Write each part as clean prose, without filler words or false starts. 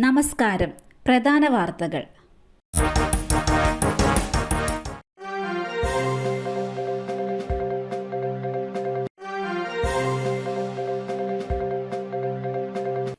നമസ്കാരം. പ്രധാന വാർത്തകൾ.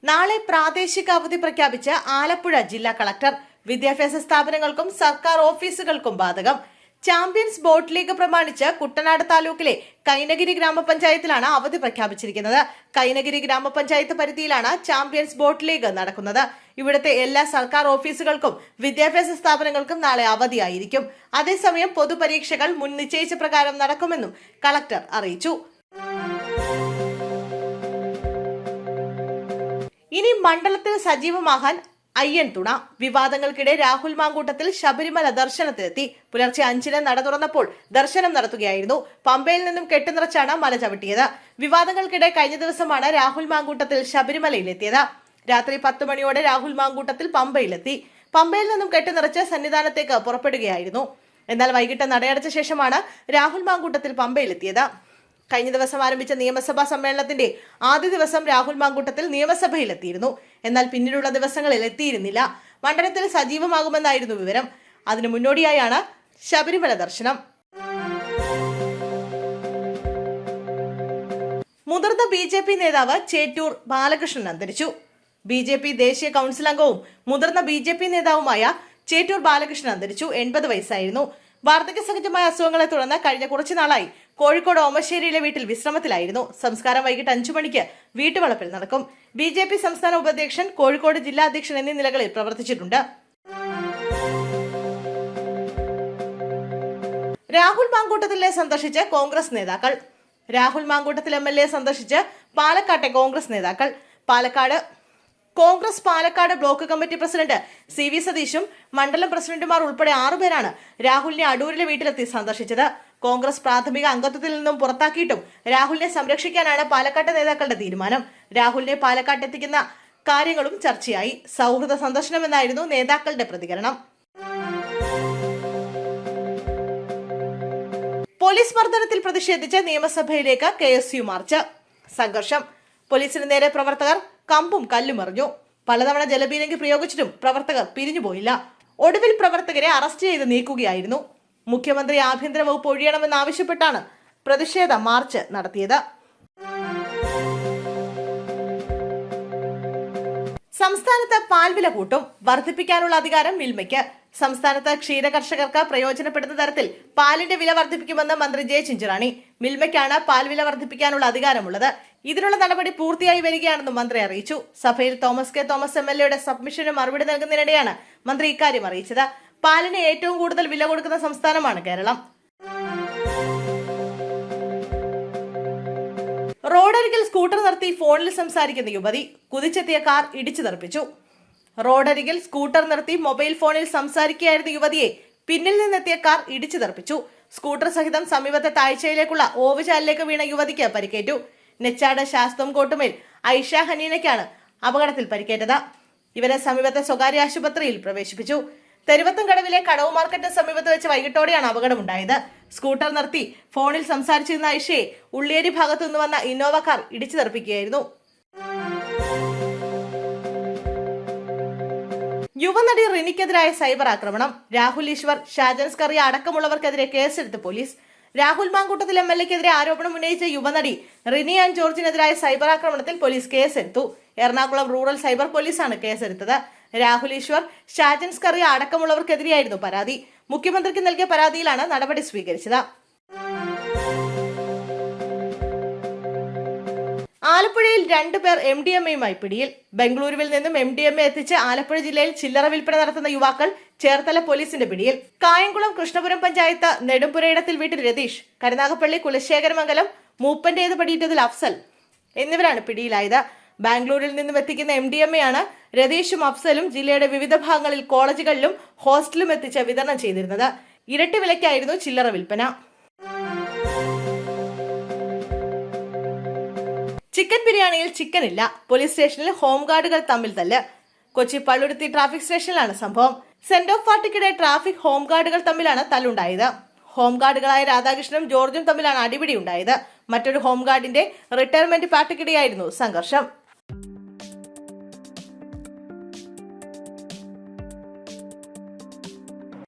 നാളെ പ്രാദേശിക അവധി പ്രഖ്യാപിച്ച് ആലപ്പുഴ ജില്ലാ കളക്ടർ. വിദ്യാഭ്യാസ സ്ഥാപനങ്ങൾക്കും സർക്കാർ ഓഫീസുകൾക്കും ബാധകം. ചാമ്പ്യൻസ് ബോട്ട് ലീഗ് പ്രമാണിച്ച് കുട്ടനാട് താലൂക്കിലെ കൈനഗിരി ഗ്രാമപഞ്ചായത്തിലാണ് അവധി പ്രഖ്യാപിച്ചിരിക്കുന്നത്. കൈനഗിരി ഗ്രാമപഞ്ചായത്ത് പരിധിയിലാണ് ചാമ്പ്യൻസ് ബോട്ട് ലീഗ് നടക്കുന്നത്. ഇവിടുത്തെ എല്ലാ സർക്കാർ ഓഫീസുകൾക്കും വിദ്യാഭ്യാസ സ്ഥാപനങ്ങൾക്കും നാളെ അവധിയായിരിക്കും. അതേസമയം പൊതുപരീക്ഷകൾ മുൻ നിശ്ചയിച്ച പ്രകാരം നടക്കുമെന്നും കളക്ടർ അറിയിച്ചു. ഇനി മണ്ഡലത്തിൽ സജീവമാകാൻ അയ്യൻ തുണ. വിവാദങ്ങൾക്കിടെ രാഹുൽ മാങ്കൂട്ടത്തിൽ ശബരിമല ദർശനത്തിലെത്തി. പുലർച്ചെ 5-ന് നട തുറന്നപ്പോൾ ദർശനം നടത്തുകയായിരുന്നു. പമ്പയിൽ നിന്നും കെട്ടുനിറച്ചാണ് മല ചവിട്ടിയത്. വിവാദങ്ങൾക്കിടെ കഴിഞ്ഞ ദിവസമാണ് രാഹുൽ മാങ്കൂട്ടത്തിൽ ശബരിമലയിലെത്തിയത്. രാത്രി 10 മണിയോടെ രാഹുൽ മാങ്കൂട്ടത്തിൽ പമ്പയിലെത്തി. പമ്പയിൽ നിന്നും കെട്ടുനിറച്ച് സന്നിധാനത്തേക്ക് പുറപ്പെടുകയായിരുന്നു. എന്നാൽ വൈകിട്ട് നടയടച്ച ശേഷമാണ് രാഹുൽ മാങ്കൂട്ടത്തിൽ പമ്പയിലെത്തിയത്. കഴിഞ്ഞ ദിവസം ആരംഭിച്ച നിയമസഭാ സമ്മേളനത്തിന്റെ ആദ്യ ദിവസം രാഹുൽ മാങ്കൂട്ടത്തിൽ നിയമസഭയിലെത്തിയിരുന്നു. എന്നാൽ പിന്നീടുള്ള ദിവസങ്ങളിൽ എത്തിയിരുന്നില്ല. മണ്ഡലത്തിൽ സജീവമാകുമെന്നായിരുന്നു വിവരം. അതിനു മുന്നോടിയായാണ് ശബരിമല ദർശനം. മുതിർന്ന BJP നേതാവ് ചേറ്റൂർ ബാലകൃഷ്ണൻ അന്തരിച്ചു. BJP ദേശീയ കൗൺസിൽ അംഗവും മുതിർന്ന BJP നേതാവുമായ ചേറ്റൂർ ബാലകൃഷ്ണൻ അന്തരിച്ചു. 80 വയസ്സായിരുന്നു. വാർദ്ധക്യ സഹജമായ അസുഖങ്ങളെ തുടർന്ന് കഴിഞ്ഞ കുറച്ചുനാളായി കോഴിക്കോട് ഓമശ്ശേരിയിലെ വീട്ടിൽ വിശ്രമത്തിലായിരുന്നു. സംസ്കാരം വൈകിട്ട് 5 മണിക്ക് വീട്ടുവളപ്പിൽ നടക്കും. BJP സംസ്ഥാന ഉപാധ്യക്ഷൻ, കോഴിക്കോട് ജില്ലാ അധ്യക്ഷൻ എന്നീ നിലകളിൽ പ്രവർത്തിച്ചിട്ടുണ്ട്. രാഹുൽ മാങ്കൂട്ടത്തിലെ സന്ദർശിച്ച് കോൺഗ്രസ് നേതാക്കൾ. രാഹുൽ മാങ്കൂട്ടത്തിൽ MLA സന്ദർശിച്ച് പാലക്കാട്ടെ കോൺഗ്രസ് നേതാക്കൾ. Congress Palakkad block committee president CV സതീഷും മണ്ഡലം പ്രസിഡന്റുമാർ ഉൾപ്പെടെ 6 പേരാണ് രാഹുലിനെ അടൂരിലെ വീട്ടിലെത്തി സന്ദർശിച്ചത്. കോൺഗ്രസ് പ്രാഥമിക അംഗത്വത്തിൽ നിന്നും പുറത്താക്കിയിട്ടും രാഹുലിനെ സംരക്ഷിക്കാനാണ് പാലക്കാട്ടെ നേതാക്കളുടെ തീരുമാനം. രാഹുലിനെ പാലക്കാട്ട് എത്തിക്കുന്ന കാര്യങ്ങളും ചർച്ചയായി. സൗഹൃദ സന്ദർശനമെന്നായിരുന്നു നേതാക്കളുടെ പ്രതികരണം. പോലീസ് മർദ്ദനത്തിൽ പ്രതിഷേധിച്ച് നിയമസഭയിലേക്ക് KSU മാർച്ച്. സംഘർഷം. പോലീസിന് നേരെ പ്രവർത്തകർ കമ്പും കല്ലും എറിഞ്ഞു. പലതവണ ജലപീരങ്കി പ്രയോഗിച്ചിട്ടും പ്രവർത്തകർ പിരിഞ്ഞുപോയില്ല. ഒടുവിൽ പ്രവർത്തകരെ അറസ്റ്റ് ചെയ്ത് നീക്കുകയായിരുന്നു. മുഖ്യമന്ത്രി ആഭ്യന്തര വകുപ്പ് ഒഴിയണമെന്നാവശ്യപ്പെട്ടാണ് പ്രതിഷേധ മാർച്ച് നടത്തിയത്. സംസ്ഥാനത്ത് പാൽവില കൂട്ടും. വർദ്ധിപ്പിക്കാനുള്ള അധികാരം മിൽമയ്ക്ക്. സംസ്ഥാനത്ത് ക്ഷീര കർഷകർക്ക് പ്രയോജനപ്പെടുന്ന തരത്തിൽ പാലിന്റെ വില വർദ്ധിപ്പിക്കുമെന്ന് മന്ത്രി ജെ ചിഞ്ചുറാണി. മിൽമയ്ക്കാണ് പാൽവില വർദ്ധിപ്പിക്കാനുള്ള അധികാരമുള്ളത്. ഇതിനുള്ള നടപടി പൂർത്തിയായി വരികയാണെന്നും മന്ത്രി അറിയിച്ചു. സഭയിൽ തോമസ് കെ തോമസ് MLA സബ്മിഷന് മറുപടി നൽകുന്നതിനിടെയാണ് മന്ത്രി ഇക്കാര്യം അറിയിച്ചത്. പാലിന് ഏറ്റവും കൂടുതൽ വില കൊടുക്കുന്ന സംസ്ഥാനമാണ് കേരളം. റോഡരികിൽ സ്കൂട്ടർ നിർത്തി ഫോണിൽ സംസാരിക്കുന്ന യുവതി. കുതിച്ചെത്തിയ കാർ ഇടിച്ചു തെറിപ്പിച്ചു. റോഡരികിൽ സ്കൂട്ടർ നിർത്തി മൊബൈൽ ഫോണിൽ സംസാരിക്കുകയായിരുന്ന യുവതിയെ പിന്നിൽ നിന്നെത്തിയ കാർ ഇടിച്ചു തെറിപ്പിച്ചു. സ്കൂട്ടർ സഹിതം സമീപത്തെ താഴ്ചയിലേക്കുള്ള ഓവുചാലിലേക്ക് വീണ യുവതിക്ക് പരിക്കേറ്റു. നെച്ചാട് ശാസ്തം കോട്ടുമേൽ ഐഷ ഹനീനയ്ക്കാണ് അപകടത്തിൽ പരിക്കേറ്റത്. ഇവരെ സമീപത്തെ സ്വകാര്യ ആശുപത്രിയിൽ പ്രവേശിപ്പിച്ചു. തെരുവത്തംകടവിലെ കടവ് മാർക്കറ്റിന് സമീപത്ത് വെച്ച് വൈകിട്ടോടെയാണ് അപകടമുണ്ടായത്. സ്കൂട്ടർ നിർത്തി ഫോണിൽ സംസാരിച്ചിരുന്ന ഐഷയെ ഉള്ളിയേരി ഭാഗത്തു നിന്ന് വന്ന ഇന്നോവ കാർ ഇടിച്ചു തെറിപ്പിക്കുകയായിരുന്നു. യുവനടി റിനിക്കെതിരായ സൈബർ ആക്രമണം. രാഹുൽ ഈശ്വർ, ഷാജൻ സ്കറിയ അടക്കമുള്ളവർക്കെതിരെ കേസെടുത്ത് പോലീസ്. രാഹുൽ മാങ്കൂട്ടത്തിൽ MLAക്കെതിരെ ആരോപണം ഉന്നയിച്ച യുവനടി റിനി ആൻഡ് ജോർജിനെതിരായ സൈബർ ആക്രമണത്തിൽ പോലീസ് കേസെടുത്തു. എറണാകുളം റൂറൽ സൈബർ പോലീസാണ് കേസെടുത്തത്. രാഹുൽ ഈശ്വർ, ഷാജൻ സ്കറിയ അടക്കമുള്ളവർക്കെതിരെയായിരുന്നു പരാതി. മുഖ്യമന്ത്രിക്ക് നൽകിയ പരാതിയിലാണ് നടപടി സ്വീകരിച്ചത്. ആലപ്പുഴയിൽ 2 പേർ MDMAയുമായി പിടിയിൽ. ബംഗളൂരുവിൽ നിന്നും MDMA എത്തിച്ച് ആലപ്പുഴ ജില്ലയിൽ ചില്ലറ വിൽപ്പന നടത്തുന്ന യുവാക്കൾ ചേർത്തല പോലീസിന്റെ പിടിയിൽ. കായംകുളം കൃഷ്ണപുരം പഞ്ചായത്ത് നെടുമ്പുരയിടത്തിൽ വീട്ടിൽ രതീഷ്, കരുനാഗപ്പള്ളി കുലശേഖരമംഗലം മൂപ്പന്റേത് പടിയിട്ടതിൽ അഫ്സൽ എന്നിവരാണ് പിടിയിലായത്. ബാംഗ്ലൂരിൽ നിന്നും എത്തിക്കുന്ന MDMAയാണ് രതീഷും അഫ്സലും ജില്ലയുടെ വിവിധ ഭാഗങ്ങളിൽ കോളേജുകളിലും ഹോസ്റ്റലും എത്തിച്ച് വിതരണം ചെയ്തിരുന്നത്. ഇരട്ടി വിലയ്ക്കായിരുന്നു ചില്ലറ വിൽപ്പന. ചിക്കൻ ബിരിയാണിയിൽ ചിക്കൻ ഇല്ല. പോലീസ് സ്റ്റേഷനിൽ ഹോംഗാർഡുകൾ തമ്മിൽ തല്ല്. കൊച്ചി പള്ളുരുത്തി ട്രാഫിക് സ്റ്റേഷനിലാണ് സംഭവം. സെന്റ് ഓഫ് പാർട്ടിക്കിടെ ട്രാഫിക് ഹോംഗാർഡുകൾ തമ്മിലാണ് തല്ലുണ്ടായത്. ഹോംഗാർഡുകളായ രാധാകൃഷ്ണനും ജോർജും തമ്മിലാണ് അടിപിടി ഉണ്ടായത്. മറ്റൊരു ഹോംഗാർഡിന്റെ റിട്ടയർമെന്റ് പാർട്ടിക്കിടെയായിരുന്നു സംഘർഷം.